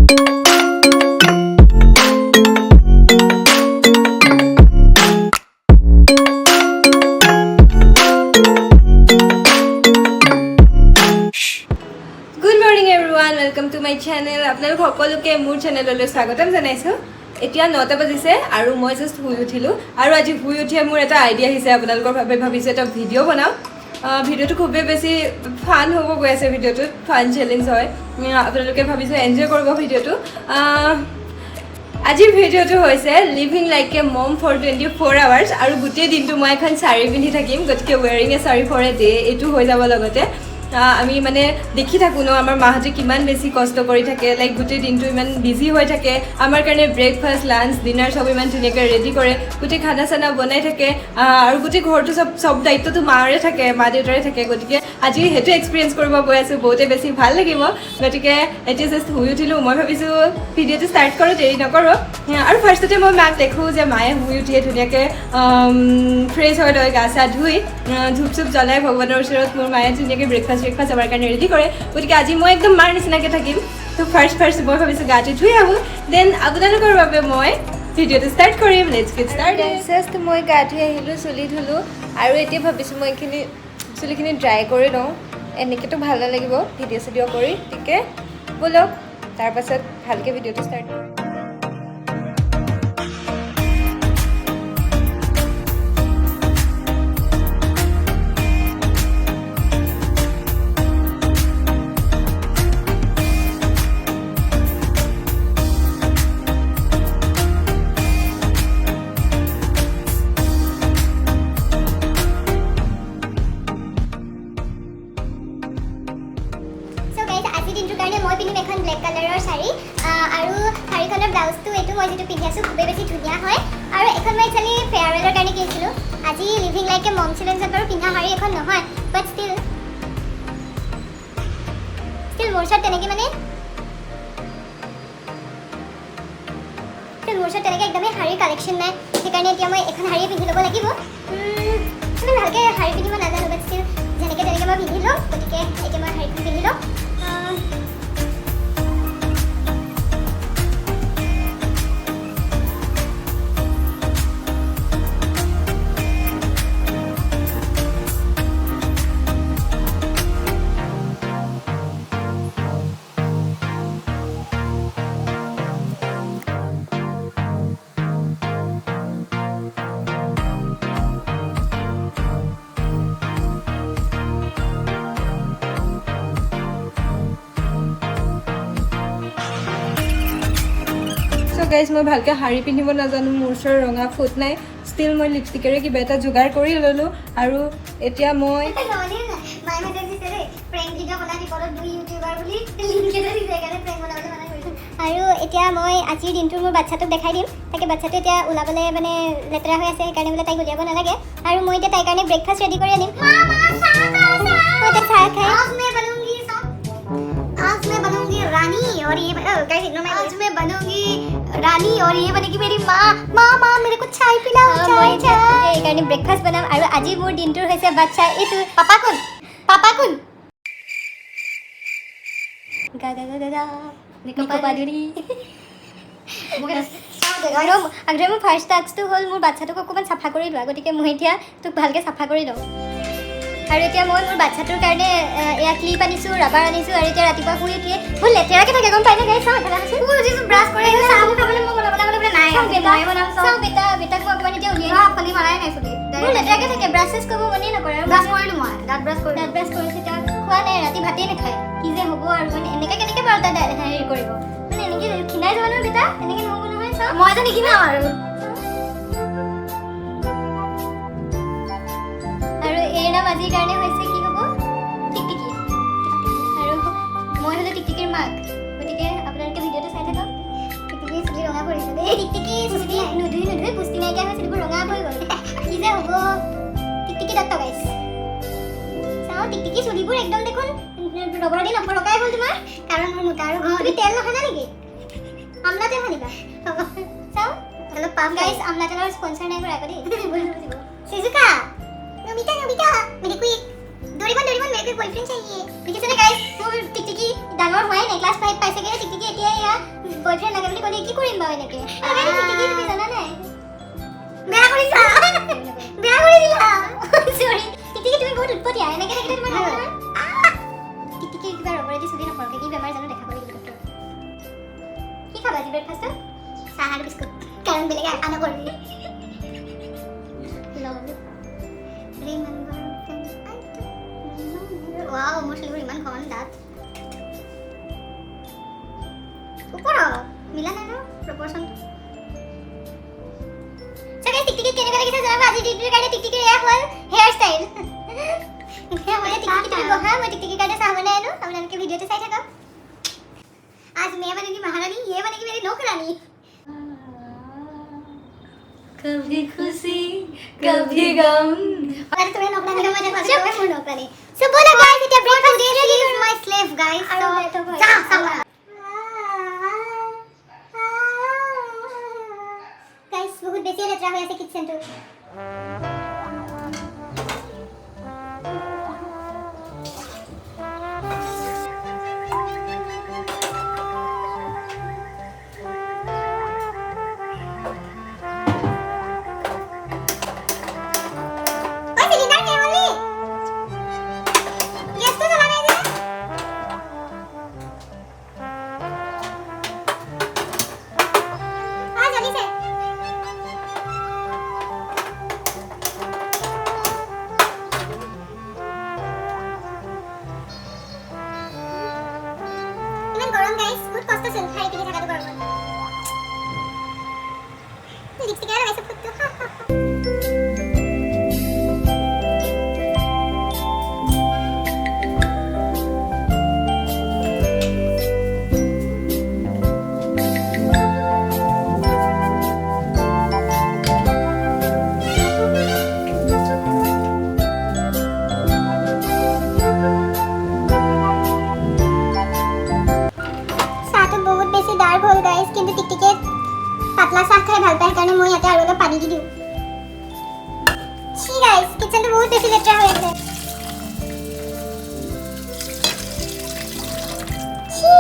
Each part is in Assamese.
Welcome to my channel. আপোনালোক সকলোকে মোৰ চেনেললৈ স্বাগতম জনাইছো। এতিয়া 9টা বাজিছে আৰু মই জাস্ট শুই উঠিলো আৰু আজি শুই উঠিয়ে মোৰ এটা আইডিয়া আহিছে আপোনালোকৰ বাবে ভাবিছো এটা ভিডিও বনাও। ভিডিওটো খুব বেছি ফান হ'ব গৈ আছে ভিডিওটো ফান চ্যালেঞ্জ হয়। আপোনালোকে ভাবিছো এনজয় কৰিব ভিডিওটো। আজি ভিডিওটো হৈছে living like a mom for 24 hours আৰু গোটেই দিনটো মই এখন শাৰী পিন্ধি থাকিম গতিকে ওয়াৰিং এ শাৰী ফৰ এ ডে এটো হৈ যাব লগতে আমি মানে দেখি থাকো ন আমাৰ মাহতে কিমান বেছি কষ্ট কৰি থাকে লাইক গোটেই দিনটো ইমান বিজি হৈ থাকে আমাৰ কাৰণে ব্ৰেকফাষ্ট লাঞ্চ ডিনাৰ সব ইমান ধুনীয়াকৈ ৰেডি কৰে গোটেই খানা চানা বনাই থাকে আৰু গোটেই ঘৰটো সব দায়িত্বটো মাৰে থাকে মা দেউতাৰে থাকে গতিকে আজি হেতু এক্সপেৰিয়েন্স কৰিব গৈ আছো বহুতে বেছি ভাল লাগিব গতিকে এতিয়া জাস্ট শুই উঠিলো মই ভাবিছো ভিডিওটো ষ্টাৰ্ট কৰো দেৰি নকৰো আৰু ফাৰ্ষ্টতে মই মাক দেখো যে মায়ে শুই উঠিয়ে ধুনীয়াকৈ ফ্ৰেছ হৈ লৈ গা চা ধুই ধূপ চুপ জ্বলাই ভগৱানৰ ওচৰত মোৰ মায়ে ধুনীয়াকৈ ব্ৰেকফাষ্ট আমাৰ কাৰণে ৰেডি কৰে গতিকে আজি মই একদম মাৰ নিচিনাকৈ থাকিম তো ফাৰ্ষ্ট মই ভাবিছোঁ গাটো ধুই আহোঁ দেন আপোনালোকৰ বাবে মই ভিডিঅ'টো ষ্টাৰ্ট কৰিম লেটছ গেট ষ্টাৰ্টেড জাষ্ট মই গা ধুই আহিলোঁ চুলি ধুলোঁ আৰু এতিয়া ভাবিছোঁ মই এইখিনি চুলিখিনি ড্ৰাই কৰি লওঁ এনেকৈতো ভাল নালাগিব ভিডিঅ' চিডিঅ' কৰি গতিকে ব'লক তাৰপাছত ভালকৈ ভিডিঅ'টো ষ্টাৰ্ট কৰিম মই পিন্ধিম এখন ব্লেক কালাৰৰ শাৰী আৰু শাৰীখনৰ ব্লাউজটো এইটো মই যেটো পিন্ধি আছো খুব বেছি ধুনীয়া হয় আৰু এখন মই একচুৱেলি ফেয়াৰৱেলৰ কাৰণে কিনিছিলোঁ আজি লিভিং লাইক এ মম চেলেঞ্জত বাৰু পিন্ধা শাৰী এখন নহয় বাট ষ্টিল মোৰ ওচৰত তেনেকৈ মানে একদমেই শাৰীৰ কালেকশ্যন নাই সেইকাৰণে এতিয়া মই এখন শাৰীয়ে পিন্ধি ল'ব লাগিব মই ভালকৈ শাৰী পিন্ধিব নাজানো বাট ষ্টিল যেনেকৈ তেনেকৈ মই পিন্ধি লওঁ গতিকে এতিয়া মই শাৰীখন পিন্ধি লওঁ গাইজ মই ভালকৈ শাৰী পিন্ধিব নাজানো মোৰ ওচৰত ৰঙা ফুট নাই ষ্টিল মই লিপষ্টিকেৰে কিবা এটা যোগাৰ কৰি ল'লোঁ আৰু এতিয়া মই আৰু এতিয়া মই আজিৰ দিনটো মোৰ বাচ্ছাটোক দেখাই দিম তাকে বাচ্ছাটো এতিয়া ওলাবলৈ মানে লেতেৰা হৈ আছে সেইকাৰণে বোলে তাইক উলিয়াব নালাগে আৰু মই এতিয়া তাইৰ কাৰণে ব্ৰেকফাষ্ট ৰেডি কৰি আনিম চাহ খাই आज मैं बनूंगी रानी और ये गाइस इग्नोर माय आज मैं बनूंगी रानी और ये बनेगी मेरी माँ माँ मेरे को चाय पिलाओ चाय ये কাৰণে ব্ৰেকফাষ্ট বনাম আৰু আজি মোৰ দিনটোৰ হৈছে বাচ্চা এইটো পাপা কোন গা নিকো পাদুৰি আগতে মোৰ ফাৰ্ষ্ট টাস্কটো হ'ল মোৰ বাচ্চাটোক অকণমান চাফা কৰি লোৱা গতিকে মই এতিয়া তোক ভালকৈ চাফা কৰি লওঁ আৰু এতিয়া মই মোৰ বাচ্চাটোৰ কাৰণে এয়া ক্লিপ আনিছোঁ ৰাবাৰ আনিছোঁ আৰু এতিয়া ৰাতিপুৱা শুই উঠিয়ে বহুত লেতেৰাকৈ থাকে গম পাই নে গাইছ চাওঁ এফালে আছোঁ শুই উঠিছোঁ ব্ৰাছ কৰি আহিছোঁ চাহ খাবলৈ মই বনাবলৈ নাই মই বনাম চাওঁ বেটাক মই অকণমান এতিয়া উলিয়াই ফালি মাৰাই নাই চুলি বহুত লেতেৰাকৈ থাকে ব্ৰাছ চেছ কৰিব মনেই নকৰে আৰু ব্ৰাছ কৰিলোঁ মই দাঁত ব্ৰাছ কৰিছোঁ এতিয়া খোৱা নাই ৰাতি ভাতেই নাখায় কি যে হ'ব আৰু মানে এনেকৈ কেনেকৈ বাৰু তাত হেৰি কৰিব মানে এনেকৈ ক্ষীণাই যাব নহয় বেটা এনেকৈ নহ'ব নহয় চাওঁ মই যে নিক্ষীণাওঁ আৰু এৰ নাম আজিৰ কাৰণে হৈছে কি হ'ব টিকটিকি আৰু মই হ'লো টিকটিকিৰ মাক গতিকে আপোনালোকে ভিডিঅ'টো চাই থাকক টিকটিকি চুলি ৰঙা পৰিছে দেই টিকটিকি চুলি নুধুই পুষ্টি নাইকিয়া হৈ চুলিবোৰ ৰঙা হৈ গ'ল কি যে হ'ব টিকটিকি দত্ত গাইছ চাওঁ টিকটিকি চুলিবোৰ একদম দেখোন ৰবৰ দি নপৰকাই হ'ল তোমাৰ কাৰণ মোৰ মোটা আৰু তুমি তেল নসানা নেকি আমলা তেল সানিবা চাওঁ অলপ পাম গাইছ আমলা তেলৰ স্পনচাৰ নাই কৰা আকৌ দেই চিজুকা नोबिता मेरे को एक डोरेमोन मेरे को बॉयफ्रेंड चाहिए ठीक है गाइस वो टिकटिकी डांगर हुआ है ना क्लास 5 पैसे के टिकटिकी এতিয়া এতিয়া বয়ফ্ৰেণ্ড লাগে বুলি ক'লে কি কৰিম বাৰু এনেকে টিকটিকি তুমি জানা নাই বেয়া কৰিছা বেয়া কৰি দিলা সৰি টিকটিকি তুমি বহুত উৎপতীয়া এনেকে থাকিলে তোমাৰ ভাল নহয় টিকটিকি কিবা ৰবৰেদি চুলি নকৰকে কি বেমাৰ জানো দেখাব লাগিব ডক্টৰ কি খাবা আজি ব্ৰেকফাষ্টত চাহ আৰু বিস্কুট কাৰণ বেলেগ আনা কৰিবি Remember things I don't remember. Wow, মোৰ চুলিবোৰ ইমান ঘন দাঁত ওপৰ মিলা নাই ন প্ৰপৰচনটো চাগে টিকটিকি কেনেকুৱা লাগিছে জানা আজি টিকটিকিৰ কাৰণে টিকটিকিৰ এয়া হ'ল হেয়াৰ ষ্টাইল এতিয়া মই টিকটিকি তুমি বহা মই টিকটিকিৰ কাৰণে চাহ বনাই আনো আপোনালোকে ভিডিঅ'টো চাই থাকক आज मैं बनेगी महारानी ये बनेगी मेरी नौकरानी कभी खुशी कभी गम अरे तुम्हें नौकरानी का मजा पता है मैं नौकरानी सो बोलो guys it breakfast she is my slave guys so जा सामने गाइस बहुत बेसी लेतरा हो ऐसे किचन तो গরম গাইস বহুত কষ্ট চল খাই কিনে থাকাটো গরম লিপস্টিক আর এসব করতে কিন্তু টিকটিকে পাতলা চাহ খাই ভাল পায় কাৰণে মই ইয়াতে আৰু অলপ পানী দি দিওঁ ছি গাইস কিচেনটো বহুত বেছি লেতেৰা হৈ আছে ছি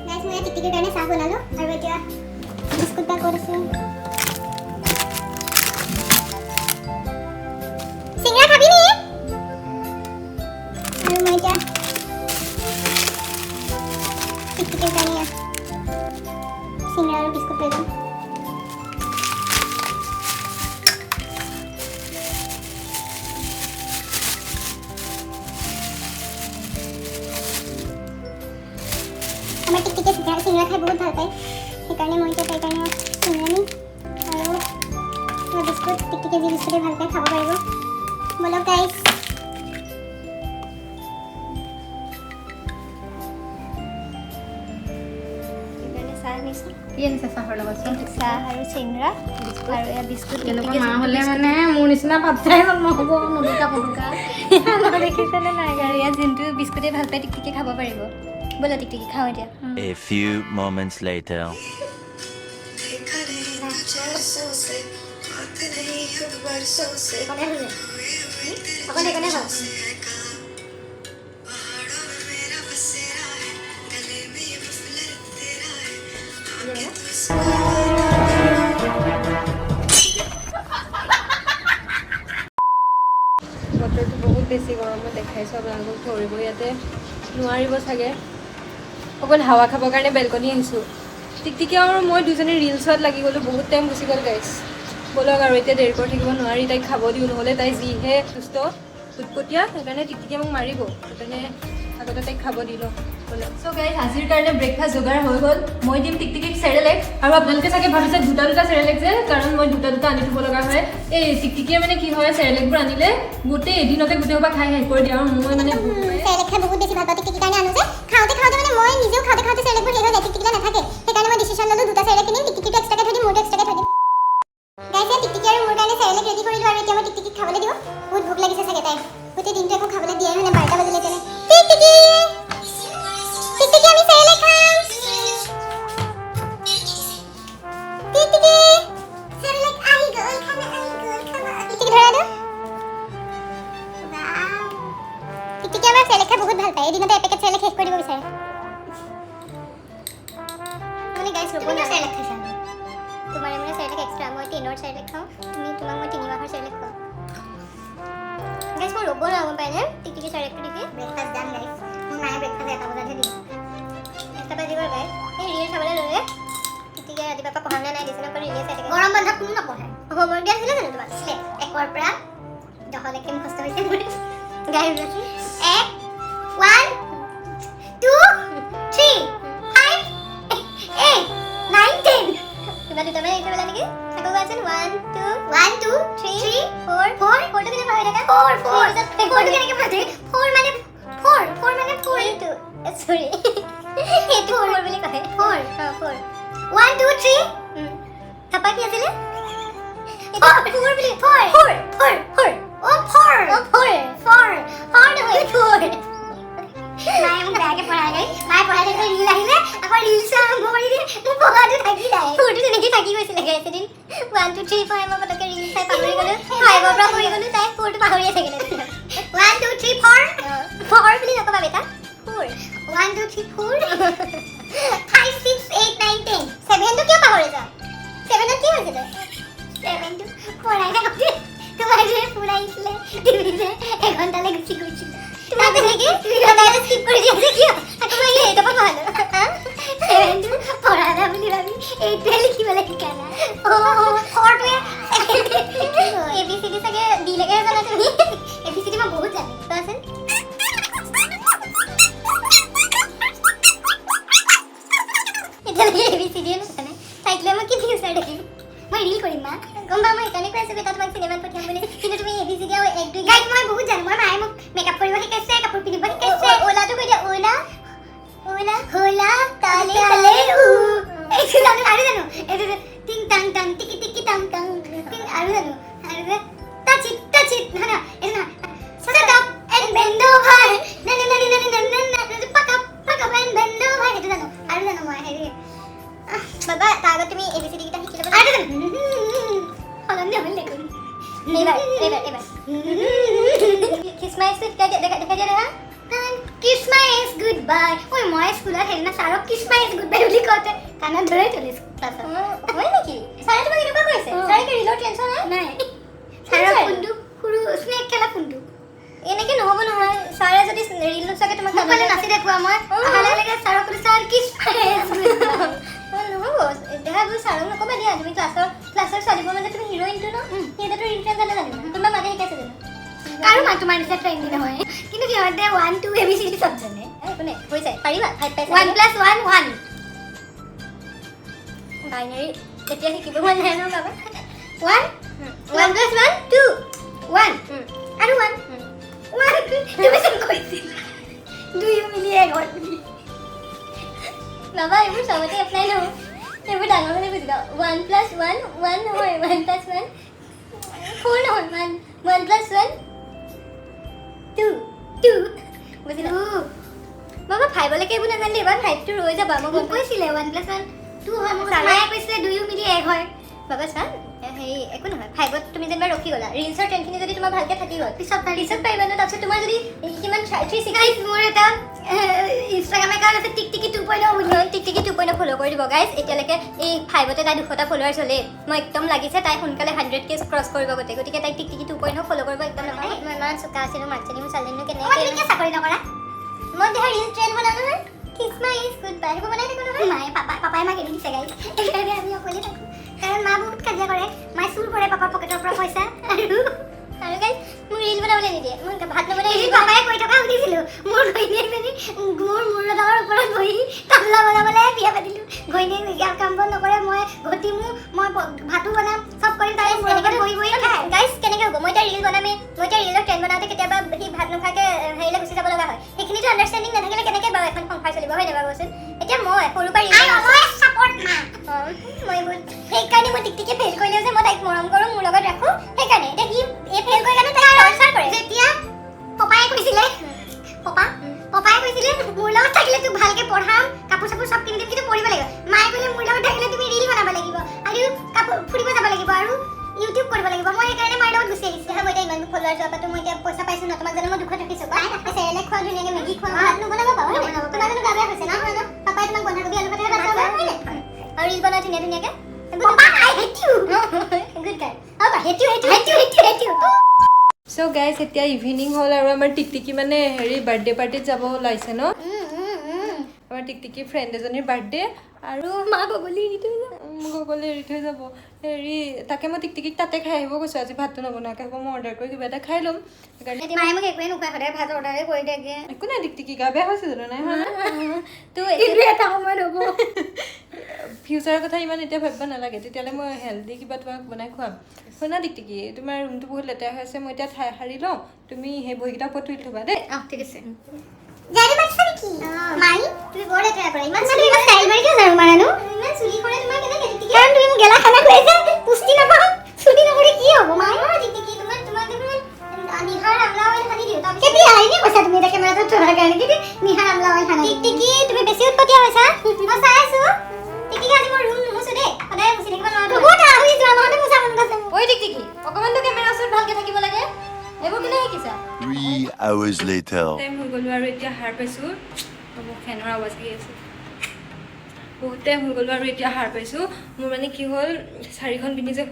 গাইস মই টিকটিকৰ কাৰণে চাহ বনালো আৰু এতিয়া বিস্কুট পা কৰিছো सिंगड़ा और बिस्कुट ले लो हमें टिकटिके सिंगड़ा खाई बहुत ভাল পায় সেইকাৰণে মই তাই কাৰণে সিংৰা নি আৰু বিস্কুট টিকটিকে যি বিস্কুটে ভাল পায় খাব পাৰিব বলো গাইস কি আনিছে চাহৰ লগত চাহ আৰু চিংৰা আৰু এয়া বিস্কুট এনেকুৱা মা হ'লে মানে মোৰ নিচিনা পাত্ৰাই নহ'ব নদুকা পদুকা দেখিছেনে নাই আৰু ইয়াত যোনটো বিস্কুটে ভাল পায় টিকটিকি খাব পাৰিব ব'লা টিকটিকি খাওঁ এতিয়া A few moments later. অকলে কেনে খাওঁ বতৰটো বহুত বেছি গৰমত দেখাইছোঁ আপোনালোকক ধৰিব ইয়াতে নোৱাৰিব চাগে অকল হাৱা খাবৰ কাৰণে বেলকনি আহিছোঁ টিকটিকি আৰু মই দুজনী ৰিলছত লাগি গ'লোঁ বহুত টাইম গুচি গ'ল গাইছ ব'লক আৰু এতিয়া দেৰি কৰি থাকিব নোৱাৰি তাইক খাব দিওঁ নহ'লে তাই যিহে সুস্থ উৎপতীয়া সেইকাৰণে টিকটিকিয়ে মোক মাৰিব সেইকাৰণে আগতে তাইক খাব দি লওঁ চ' গাইছ আজিৰ কাৰণে ব্ৰেকফাষ্ট যোগাৰ হৈ গ'ল মই দিম টিকটিকিক চেৰেলেক আৰু আপোনালোকে চাগে ভাবিছে দুটা চেৰেলেক যে কাৰণ মই দুটা আনি থ'ব লগা হয় এই টিকটিকিয়ে মানে কি হয় চেৰেলেকবোৰ আনিলে গোটেই এদিনতে গোটেই সোপা খাই শেষ কৰি দিয়ে আৰু মই মানে চেৰেলেক খাই বহুত বেছি ভাল পাওঁ টিকটিকি কাৰণে আনো যে খাওঁতে মানে মই নিজেও খাওঁতে চেৰেলেকবোৰ শেষ হৈ যায় টিকটিকিলে নাথাকে সেইকাৰণে মই ডিচিশ্যন ল'লোঁ দুটা চেৰেলেক কিনিম টিকটিকিটো এক্সট্ৰাকৈ থৈ দিম মোৰটো এক্সট্ৰাকৈ থৈ দিম গাইছ টিকটিকি আৰু মোৰ কাৰণে চেৰেলেক ৰেডি কৰিলোঁ আৰু এতিয়া মই টিকটিকিক খাবলৈ দিওঁ বহুত ভোক লাগিছে চাগে তাই গোটেই দিনটো একো খাবলৈ দিয়াই মানে 12টা বাজিলে তেনে টিকটিকি আমি চেৰেলেক খাম টিকটিকি চেৰেলেক আহি গ'ল খানা আহি এদিনতে এপেকেট চেৰেলেক শেষ কৰি দিব বিচাৰে মানে গাইছ ৰ'ব না চেৰেলেক খাইছা তোমাৰ মানে চেৰেলেক এক্সট্ৰা মই 10ৰ চেৰেলেক খাওঁ তুমি তোমাক মই 3 মাহৰ চেৰেলেক খাওঁ গাইছ মই ৰ'ব না গম পাইনে টিকটিকি চেৰেলেকটো দেখি ব্ৰেকফাষ্ট ডান গাইছ মোৰ মায়ে ব্ৰেকফাষ্ট 1 বজাতহে দিব 1 বাজিব গাইছ এই ৰিল চাবলৈ ল'লে টিকটিকি ৰাতিপুৱা পঢ়া নাই দিছে ন ৰিল চাই থাকে গৰম বন্ধ কোনো নপঢ়ে হোমৱৰ্ক দিয়া আছিলে জানো তোমাৰ আছিলে 1ৰ পৰা 10লৈকে মুখস্থ হৈছে মোৰ গাইছ 1 1 2 3 5 8 9 10 কিবা দুটা মানে এইটো বেলা নেকি আকৌ গাইছেন 1 2 3 4 4 4 টো কেনে পাহৰি থাকা 4 4 4 টো কেনেকে পাহৰি 4 মানে 4 এইটো সৰি এইটো 4 বুলি কয় 4 1 2 3 থাপা কি আছিলে এটা 4 বুলি 4 ও 4 নহয় 4 মায়ে মোক বেয়াকে পঢ়াই গৈ মায়ে পঢ়াই থাকে ৰিল আহিলে আকৌ ৰিল আৰম্ভ কৰি দিয়ে মোৰ পঢ়াটো থাকি যায় ফটো তেনেকৈ থাকি গৈছিলে গাইছ এদিন 1 2 3 4 মই পতকে ৰিল চাই পাহৰি গ'লো 5ৰ পৰা পঢ়ি গ'লো তাই ফটো পাহৰিয়ে থাকিলে 1 2 3 4 4 বুলি নকবা বেটা 4 1 2 3 4 5 6 8 9 10 7 টো কিয় পাহৰিছা 7 ত কি হৈছিলে 7 টো পঢ়াই থাকোঁতে তোমাৰ যে ফুৰাইছিলে তুমি যে এঘণ্টালৈ গুচি গৈছিল তোমাক তেনেকে দাদাই স্কিপ কৰি দিছে কিয় আকৌ মই এইটো পাহৰিলো 7 টো পঢ়ালা বুলি ভাবি এইটোৱে লিখিবলৈ শিকালা ফৰটোৱে ABCD চাগে দিলেকে জানা তুমি ABCD মই বহুত জানো চোৱাচোন এতিয়ালৈকে ABCD নাজানে তাইকলৈ মই কি ফিউচাৰ দেখিম মই ৰিল কৰিম মা গম পাওঁ মই সেইকাৰণে কৈ আছোঁ বেটা তোমাক চিনেমাত পঠিয়াম বুলি কিন্তু তুমি ABCD আৰু 1 2 গাইজ মই বহুত জানো মই মায়ে মোক মেকআপ কৰিব শিকাইছে কাপোৰ পিন্ধিব শিকাইছে ওলাটো কৈ দিয়া ওলা হোলা তালে তালে উ এইটো জানো আৰু জানো এইটো টিং টাং টাং টিকি টিকি টাং টাং টিং আৰু জানো আৰু টাচ ইট না না এইটো না set up and bend over না না না না না না না pack up and bend over এইটো জানো আৰু জানো মই হেৰি বাবা তাগত তুমি ABCD কিটা শিকি ল'ব আৰু জানো হলন নহল দেখোন এইবাৰ kiss my ass দেখা দিয়া না kiss my ass goodbye ওই মই স্কুলত হেৰিনা সাৰক kiss my ass goodbye বুলি কওঁতে কাণত ধৰাই থলি ক্লাছত হয় নেকি সাৰে তোমাক এনেকুৱা কৈছে সাৰে কি ৰিলৰ টেনচন নাই সাৰে ফোনটো সৰু স্নেক খেলা ফোনটো এনেকে নহব নহয় সাৰে যদি ৰিল চাগে তোমাক কাণত নাচি দেখুৱা মই আহালে লাগে সাৰক কৈছে সাৰ kiss my ass goodbye নহব দেখা গৈ সাৰক নকবা দিয়া তুমি ক্লাছৰ ছোৱালীবোৰ মানে তুমি হিৰোইনটো ন সিহঁতেতো ৰিল ট্ৰেন জানে জানো তোমাৰ মাকে শিকাইছে জানো আৰু মা তোমাৰ নিচিনা ট্ৰেন্ডি নহয় কিন্তু সিহঁতে 1 2 ABCD সব জানে কোনে হৈছে পাৰিবা 5 পাইছা 1 + 1 1 বাইনাৰী এতিয়া শিকিব মন নাই ন বাবা 1 + 1 2 1 আৰু 1 তুমি চোন কৈছিলা দুয়ো মিলি এক হয় বুলি বাবা এইবোৰ চবতে এপ্লাই নহয় এইবোৰ ডাঙৰ হ'লে বুজিবা 1 + 1 1 নহয় 1 + 1 4 নহয় 1 + 1 2 বুজিলা বাবা 5 লৈকে এইবোৰ নাজানিলে এবাৰ 5 টো ৰৈ যাবা মই গম কৈছিলে 1 + 1 2 হয় মোক মায়ে কৈছিলে দুয়ো মিলি এক হয় বাবা চান হেৰি একো নহয় 5ত তুমি যেনিবা ৰখি গ'লা ৰিলছৰ ট্ৰেণ্ডখিনি যদি তোমাৰ ভালকে থাকি গ'ল পিছত পাৰিবা ন তাৰপিছত তোমাৰ যদি কিমান 360 মোৰ এটা ইনষ্টাগ্ৰাম একাউণ্ট আছে টিকটিকি 2.0 বুলি টিকটিকি 2.0 ফ'ল' কৰি দিব গাইজ এতিয়ালৈকে এই 5তে তাই 200টা ফলোৱাৰ্ছ হ'লে মই একদম লাগিছে তাই সোনকালে 100K ক্ৰছ কৰিব গতিকে তাইক টিকটিকি 2.0 ফ'ল' কৰিব একদম নহয় মই ইমান চোকা আছিলো মাকজনী মোৰ ছোৱালীজনীনো কেনেকৈ চাকৰি নকৰা মই দেহৰ ৰিল ট্ৰেণ্ড বনাওঁ নহয় kiss my ass goodbye সেইবোৰ বনাই থাকোঁ নহয় মায়ে পাপাই মাক এৰি দিছে গাইজ সেইকাৰণে আমি অকলে থাকোঁ কাৰণ মা বহুত কাজিয়া কৰে মায়ে চুৰ কৰে পাপাৰ পকেটৰ পৰা পইচা আৰু গাইজ মোক ৰিল বনাবলৈ নিদিয়ে মই ভাত নবনাই পাপাই কৈ থকা শুনিছিলোঁ মোৰ ঘৈণীয়েকজনী মোৰ মূৰৰ ওপৰত বহি তাবলা বনাবলৈ বিয়া পাতিলোঁ ঘৈণীয়েক কাম বন নকৰে মই ঘটিমো মই ভাতো বনাম চব কৰিম তাই এনেকৈ বহি খায় গাইজ কেনেকৈ হ'ব মই এতিয়া ৰিল বনামেই মই এতিয়া ৰিলৰ ট্ৰেণ্ড বনাওঁতে কেতিয়াবা সি ভাত নোখোৱাকৈ হেৰিলৈ গুচি যাব লগা হয় সেইখিনিতো আণ্ডাৰষ্টেণ্ডিং নাথাকিলে কেনেকৈ বাৰু এখন সংসাৰ চলিব হয় নাই বাৰু কচোন এতিয়া মই সৰুৰ পৰা সেইকাৰণে মই টিকটিকে ফেইল কৰিলেও যে মই তাইক মৰম কৰোঁ মোৰ লগত ৰাখোঁ সেইকাৰণে এতিয়া সি এই ফেইল কৰি কাৰণে তাইক টৰ্চাৰ কৰে যেতিয়া পপায়ে কৈছিলে মোৰ লগত থাকিলে তোক ভালকৈ পঢ়াম কাপোৰ চাপোৰ চব কিনি দিম কিন্তু পঢ়িব লাগিব মায়ে ক'লে মোৰ লগত থাকিলে তুমি ৰিল বনাব লাগিব আৰু কাপোৰ ফুৰিব যাব লাগিব আৰু ইউটিউব কৰিব লাগিব মই সেইকাৰণে মাৰ লগত গুচি আহিছে হা মই এতিয়া ইমান ফলোৱাৰ যোৱাৰ পাতো মই এতিয়া পইচা পাইছো ন তোমাক জানো মই দুখত ৰাখিছো চেৰেলে খোৱা ধুনীয়াকে মেগি খোৱা ভাত নবনাব পাৰো তোমাৰ জানো গা বেয়া হৈছে নহয় ন পাপাই তোমাক বন্ধাকবি আলু ভাতেৰে ভাত খাব হয় আৰু ৰিল বনাই ধুনীয়াকে papa I hate you good guy papa hate you so guys এতিয়া ইভিনিং হ'ল আৰু আমাৰ টিকটিকি মানে হেৰি বাৰ্থডে পাৰ্টিত যাব ওলাইছে ন আমাৰ টিকটিকি ফ্ৰেণ্ড এজনীৰ বাৰ্থডে আৰু মা গগলি গগলে এৰি থৈ যাব হেৰি তাকে মই টিকটিকিক তাতে খাই আহিব কৈছোঁ আজি ভাতটো নবনোৱাকৈ হ'ব মই অৰ্ডাৰ কৰি কিবা এটা খাই ল'ম সেইকাৰণে মায়ে মোক একোৱে নোখোৱা সদায় ভাত অৰ্ডাৰে কৰি থাকে একো নাই টিকটিকি গা বেয়া হৈছে জানো নাই হোৱা তো এইটো এটা সময়ত হ'ব ফিউচাৰৰ কথা ইমান এতিয়া ভাবিব নালাগে তেতিয়াহ'লে মই হেল্ডি কিবা তোমাক বনাই খুৱাম শুনা টিকটিকি তোমাৰ ৰুমটো বহুত লেতেৰা হৈ আছে মই এতিয়া ঠাই সাৰি লওঁ তুমি সেই বহীকেইটা ওপৰত থৈ থ'বা দেই ঠিক আছে জানি মাছ নেকি মাই তুমি বৰ লেতেৰা কৰা ইমান চুলি ইমান ষ্টাইল মাৰি কিয় জানো মাৰানো ইমান চুলি কৰে তোমাৰ কেনেকৈ টিকটিকি কাৰণ তুমি মোক গেলা খানা খুৱাইছা পুষ্টি নাপাওঁ চুলি নকৰি কি হ'ব মাই টিকটিকি তোমাৰ দেখোন নিহাৰ আমলা অইল সানি দিওঁ তাৰপিছত কেতিয়া আইনে কৈছা তুমি এটা কেমেৰাটো থোৱাৰ কাৰণে কিন্তু নিহাৰ আমলা অইল সানি টিকটিকি তুমি বেছি উৎপতীয়া হৈছা মই চাই আছো টিকটিকি আজি মই ৰুম নুমুছো দেই সদায় মুচি থাকিব নোৱাৰো বহুত আহি যোৱা নহওঁতে মুচা মন গৈছে ঐ টিকটিকি অকণমানতো কেমেৰা ওচৰত ভালকৈ থাকিব লাগে এইবোৰ কেনে শিকিছা 3 hours later. টাইম হৈ গ'লো আৰু এতিয়া সাৰ পাইছোঁ মোক ফেনৰ আৱাজ দি আছে বহুত টাইম হৈ গ'লো আৰু এতিয়া সাৰ পাইছোঁ মোৰ মানে কি হ'ল শাৰীখন পিন্ধি যে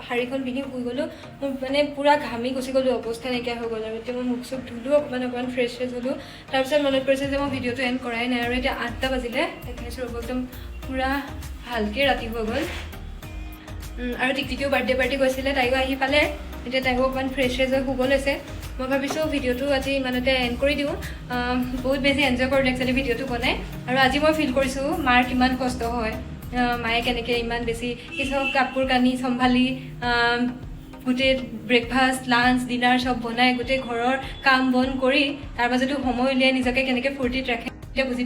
শাৰীখন পিন্ধি শুই গ'লোঁ মোৰ মানে পূৰা ঘামি গুচি গ'লোঁ অৱস্থা নাইকিয়া হৈ গ'ল আৰু এতিয়া মই মুখ চুখ ধুলোঁ অকণমান ফ্ৰেছ হ'লোঁ তাৰপিছত মনত পৰিছে যে মই ভিডিঅ'টো এণ্ড কৰাই নাই আৰু এতিয়া 8টা বাজিলে দেখাইছোঁ ৰ'ব একদম পূৰা ভালকৈ ৰাতি হৈ গ'ল আৰু টিকটিকিও বাৰ্থডে পাৰ্টি গৈছিলে তাইও আহি পালে এতিয়া তাইও অকণমান ফ্ৰেছ হৈ শুব লৈছে মই ভাবিছোঁ ভিডিঅ'টো আজি ইমানতে এণ্ড কৰি দিওঁ বহুত বেছি এনজয় কৰিলোঁ একচুৱেলি ভিডিঅ'টো বনাই আৰু আজি মই ফিল কৰিছোঁ মাৰ কিমান কষ্ট হয় মায়ে কেনেকৈ ইমান বেছি কিছু কাপোৰ কানি চম্ভালি গোটেই ব্ৰেকফাষ্ট লাঞ্চ ডিনাৰ চব বনাই গোটেই ঘৰৰ কাম বন কৰি তাৰ মাজতো সময় উলিয়াই নিজকে কেনেকৈ ফূৰ্তিত ৰাখে এতিয়া বুজি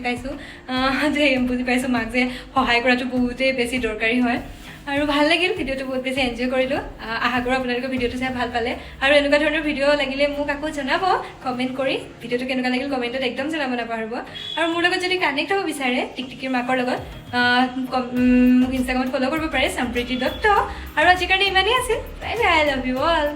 পাইছোঁ মাক যে সহায় কৰাটো বহুতেই বেছি দৰকাৰী হয় আৰু ভাল লাগিল ভিডিঅ'টো বহুত বেছি এনজয় কৰিলোঁ আশা কৰোঁ আপোনালোকে ভিডিঅ'টো চাই ভাল পালে আৰু এনেকুৱা ধৰণৰ ভিডিঅ' লাগিলে মোক আকৌ জনাব কমেণ্ট কৰি ভিডিঅ'টো কেনেকুৱা লাগিল কমেণ্টত একদম জনাব নাপাহৰিব আৰু মোৰ লগত যদি কানেক্ট হ'ব বিচাৰে টিকটিকিৰ মাকৰ লগত মোক ইনষ্টাগ্ৰামত ফ'ল' কৰিব পাৰে sampreeti.Loveyou আৰু আজিৰ কাৰণে ইমানেই আছিল bye bye I love you all